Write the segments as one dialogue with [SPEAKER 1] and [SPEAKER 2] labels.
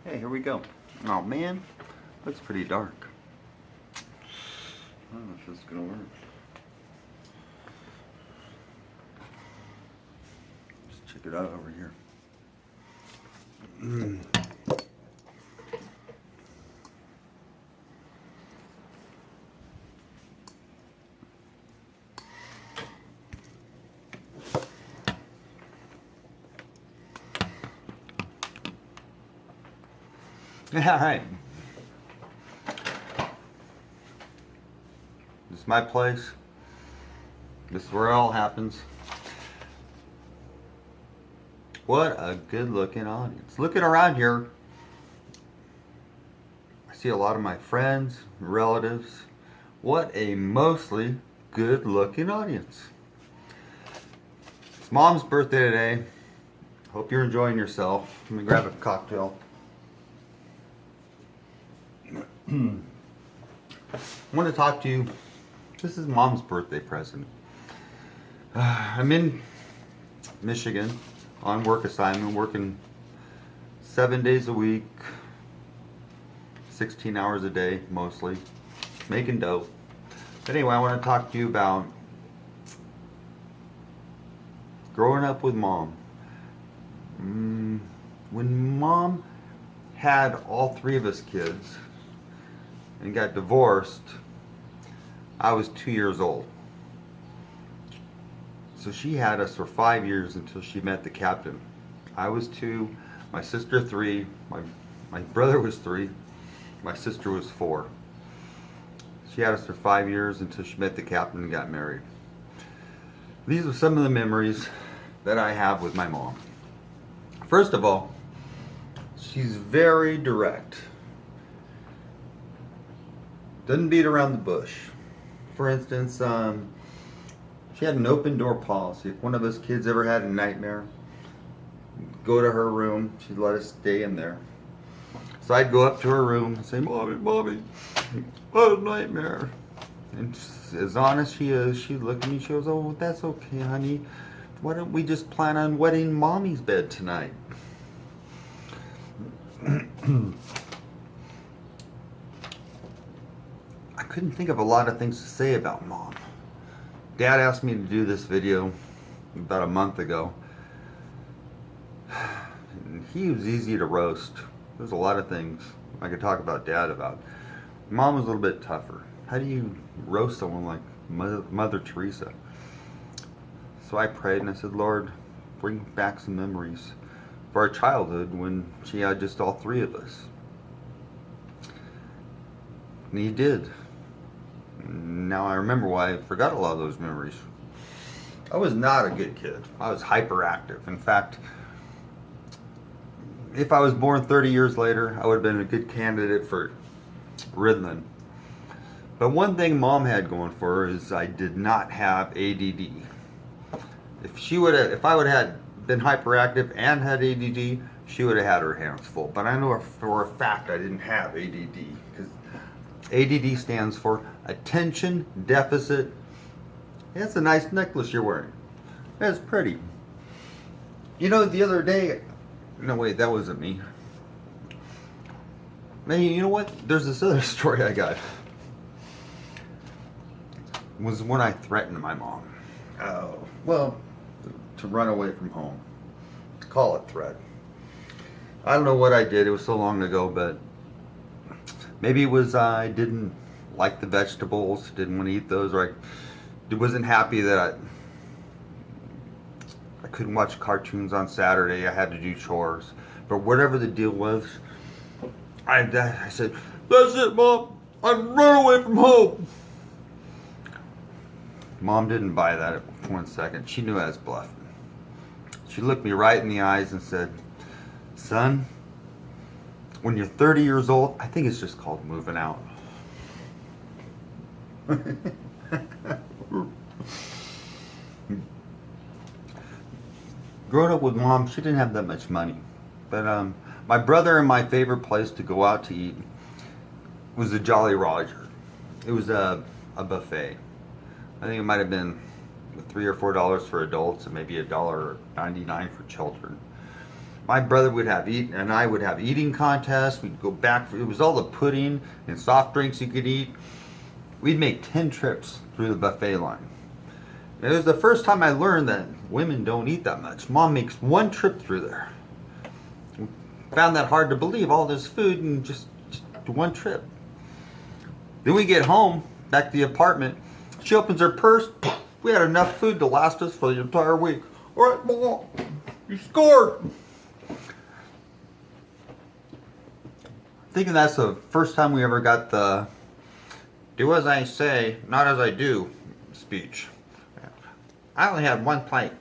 [SPEAKER 1] Okay, here we go. Oh man, looks pretty dark. I don't know if this is gonna work. Let's check it out over here. Yeah, all right. This is my place. This is where it all happens. What a good looking audience. Looking around here, I see a lot of my friends, relatives. What a mostly good looking audience. It's Mom's birthday today. Hope you're enjoying yourself. Let me grab a cocktail. I want to talk to you. This is Mom's birthday present. I'm in Michigan on work assignment, working 7 days a week, 16 hours a day mostly, making dough. But anyway, I want to talk to you about growing up with Mom. When Mom had all three of us kids and got divorced, I was 2 years old. So she had us for 5 years until she met the captain. I was 2, my sister 3, my brother was 3, my sister was 4. She had us for 5 years until she met the captain and got married. These are some of the memories that I have with my mom. First of all, she's very direct. Doesn't beat around the bush. For instance, she had an open door policy. If one of us kids ever had a nightmare, go to her room, she'd let us stay in there. So I'd go up to her room and say, Mommy, I had a nightmare. And as honest she is, she'd look at me, she goes, oh, that's okay, honey. Why don't we just plan on wetting Mommy's bed tonight? I couldn't think of a lot of things to say about Mom. Dad asked me to do this video about a month ago. He was easy to roast. There's a lot of things I could talk about Dad about. Mom was a little bit tougher. How do you roast someone like Mother Teresa? So I prayed and I said, Lord, bring back some memories of our childhood when she had just all three of us. And He did. Now I remember why I forgot a lot of those memories. I was not a good kid. I was hyperactive. In fact, if I was born 30 years later, I would have been a good candidate for Ritalin. But one thing Mom had going for her is I did not have ADD. If I would have been hyperactive and had ADD, she would have had her hands full. But I know for a fact I didn't have ADD, because ADD stands for Attention Deficit. That's a nice necklace you're wearing. That's pretty. You know, the other day, no wait, that wasn't me. Man, you know what? There's this other story I got. It was when I threatened my mom. Oh, well, to run away from home. Call it threat. I don't know what I did. It was so long ago, but maybe it was I didn't like the vegetables, didn't want to eat those, or I wasn't happy that I couldn't watch cartoons on Saturday. I had to do chores. But whatever the deal was, I said, that's it, Mom. I'm running away from home. Mom didn't buy that for 1 second. She knew I was bluffing. She looked me right in the eyes and said, son, when you're 30 years old, I think it's just called moving out. Growing up with Mom, she didn't have that much money. But my brother and my favorite place to go out to eat was the Jolly Roger. It was a buffet. I think it might have been $3 or $4 for adults and maybe $1.99 for children. My brother would have and I would have eating contests. We'd go back. It was all the pudding and soft drinks you could eat. We'd make 10 trips through the buffet line. It was the first time I learned that women don't eat that much. Mom makes one trip through there. Found that hard to believe, all this food in just one trip. Then we get home, back to the apartment. She opens her purse. We had enough food to last us for the entire week. All right, Mom, you scored. Thinking that's the first time we ever got the do as I say, not as I do speech. I only had one plate.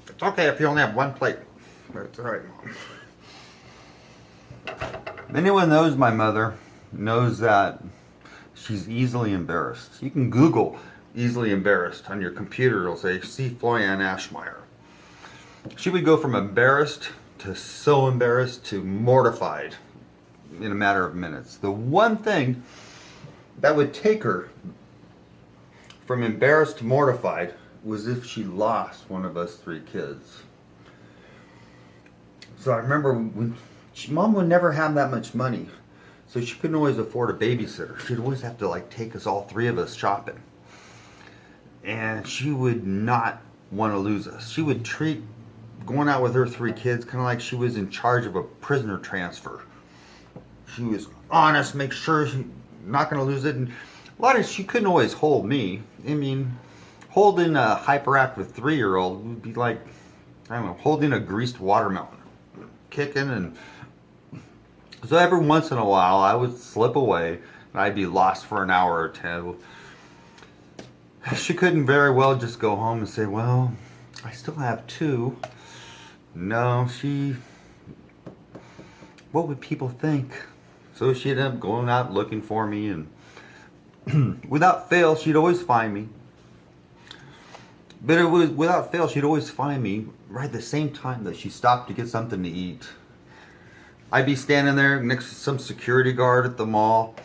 [SPEAKER 1] It's okay if you only have one plate. It's all right, Mom. Anyone knows my mother knows that she's easily embarrassed. You can Google easily embarrassed on your computer. It'll say, see Florian Ashmeyer. She would go from embarrassed to so embarrassed to mortified in a matter of minutes. The one thing that would take her from embarrassed to mortified was if she lost one of us 3 kids. So I remember when Mom would never have that much money, so she couldn't always afford a babysitter. She'd always have to take us, all 3 of us, shopping. And she would not want to lose us. She would treat going out with her 3 kids kind of like she was in charge of a prisoner transfer. She was honest, make sure she's not going to lose it. And she couldn't always hold me. I mean, holding a hyperactive 3-year-old would be like, I don't know, holding a greased watermelon, kicking. And so every once in a while I would slip away and I'd be lost for an hour or 10. She couldn't very well just go home and say, well, I still have 2. No, what would people think? So she'd end up going out looking for me, and without fail, she'd always find me. But it was without fail, she'd always find me right at the same time that she stopped to get something to eat. I'd be standing there next to some security guard at the mall,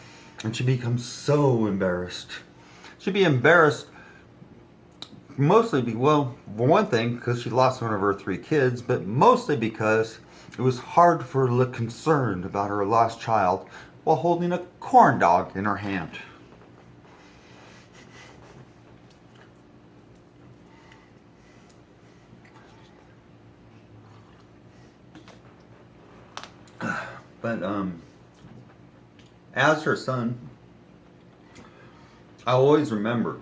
[SPEAKER 1] and she'd become so embarrassed. She'd be embarrassed mostly, for one thing, because she lost one of her 3 kids, but mostly because it was hard for her to look concerned about her lost child while holding a corn dog in her hand. But as her son, I always remember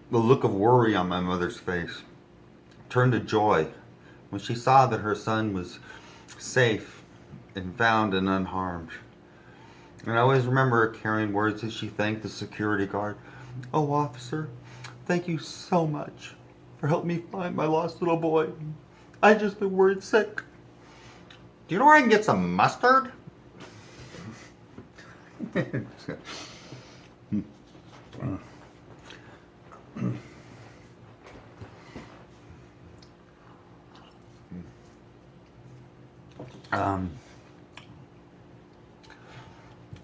[SPEAKER 1] the look of worry on my mother's face turned to joy when she saw that her son was safe and found and unharmed. And I always remember her carrying words as she thanked the security guard. Oh, officer, thank you so much for helping me find my lost little boy. I just been worried sick. Do you know where I can get some mustard?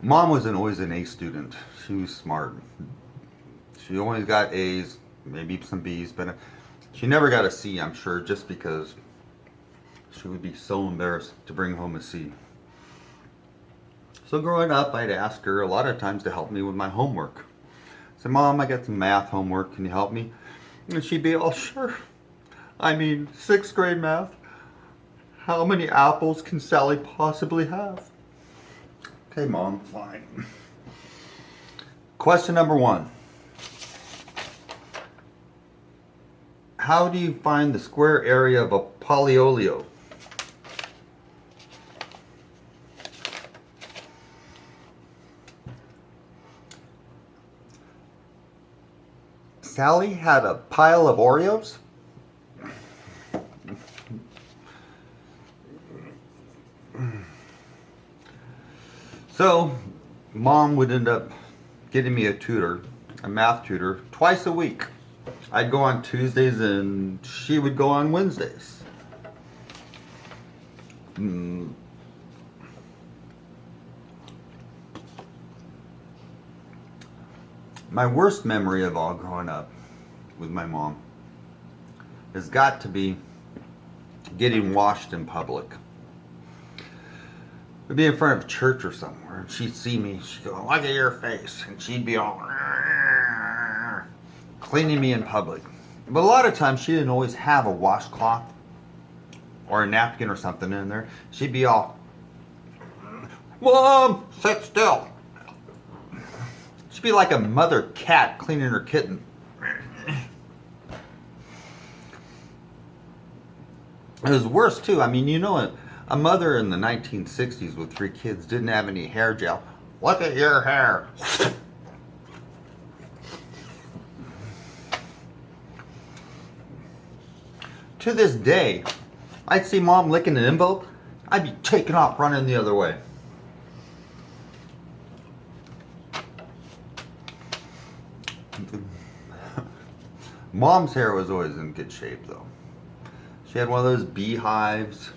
[SPEAKER 1] Mom wasn't always an A student. She was smart. She always got A's, maybe some B's, but she never got a C, I'm sure, just because she would be so embarrassed to bring home a C. So growing up, I'd ask her a lot of times to help me with my homework. I said, Mom, I got some math homework, can you help me? And she'd be all, sure. I mean, 6th grade math. How many apples can Sally possibly have? Okay, Mom, fine. Question number 1. How do you find the square area of a polyolio? Sally had a pile of Oreos. So, Mom would end up getting me a tutor, a math tutor, twice a week. I'd go on Tuesdays and she would go on Wednesdays. My worst memory of all growing up with my mom has got to be getting washed in public. We'd be in front of a church or somewhere, and she'd see me. She'd go, "Look at your face," and she'd be all cleaning me in public. But a lot of times, she didn't always have a washcloth or a napkin or something in there. She'd be all, "Mom, sit still." She'd be like a mother cat cleaning her kitten. It was worse too. I mean, you know, a mother in the 1960s with 3 kids didn't have any hair gel. "Look at your hair." To this day, I'd see Mom licking an envelope, I'd be taking off running the other way. Mom's hair was always in good shape though. She had one of those beehives.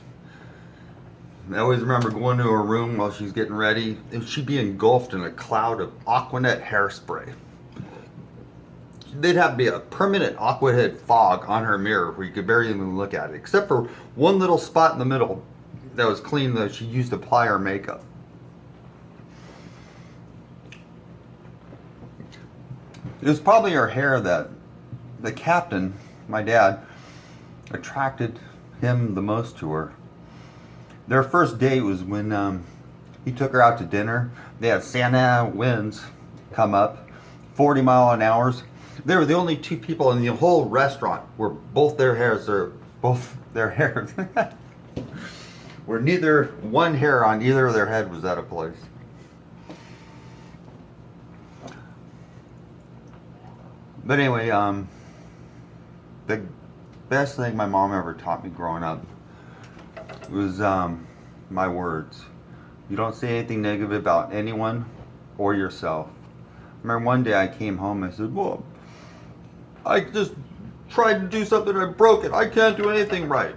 [SPEAKER 1] I always remember going to her room while she's getting ready, and she'd be engulfed in a cloud of Aquanet hairspray. They'd have to be a permanent Aquanet fog on her mirror where you could barely even look at it, except for one little spot in the middle that was clean that she used to apply her makeup. It was probably her hair that the captain, my dad, attracted him the most to her. Their first date was when he took her out to dinner. They had Santa winds come up, 40 mile an hour. They were the only 2 people in the whole restaurant where both their hairs where neither one hair on either of their head was out of place. But anyway, the best thing my mom ever taught me growing up was my words. You don't say anything negative about anyone or yourself. I remember one day I came home and I said, "Well, I just tried to do something, I broke it. I can't do anything right."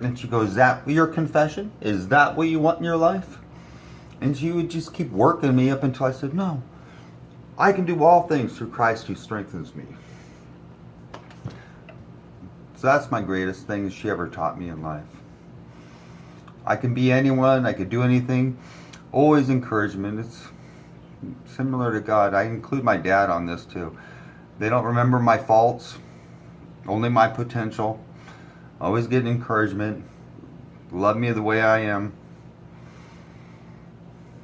[SPEAKER 1] And she goes, "Is that your confession? Is that what you want in your life?" And she would just keep working me up until I said, "No, I can do all things through Christ who strengthens me." So that's my greatest thing that she ever taught me in life. I can be anyone, I could do anything. Always encouragement. It's similar to God. I include my dad on this too. They don't remember my faults, only my potential. Always get encouragement. Love me the way I am.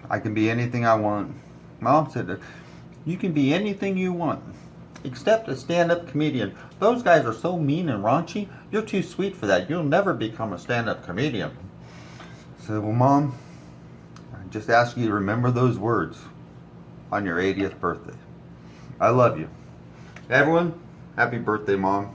[SPEAKER 1] I can be anything I want. Mom said, "You can be anything you want, except a stand-up comedian. Those guys are so mean and raunchy. You're too sweet for that. You'll never become a stand-up comedian." I said, "Well, Mom, I just ask you to remember those words on your 80th birthday. I love you." Everyone, happy birthday, Mom.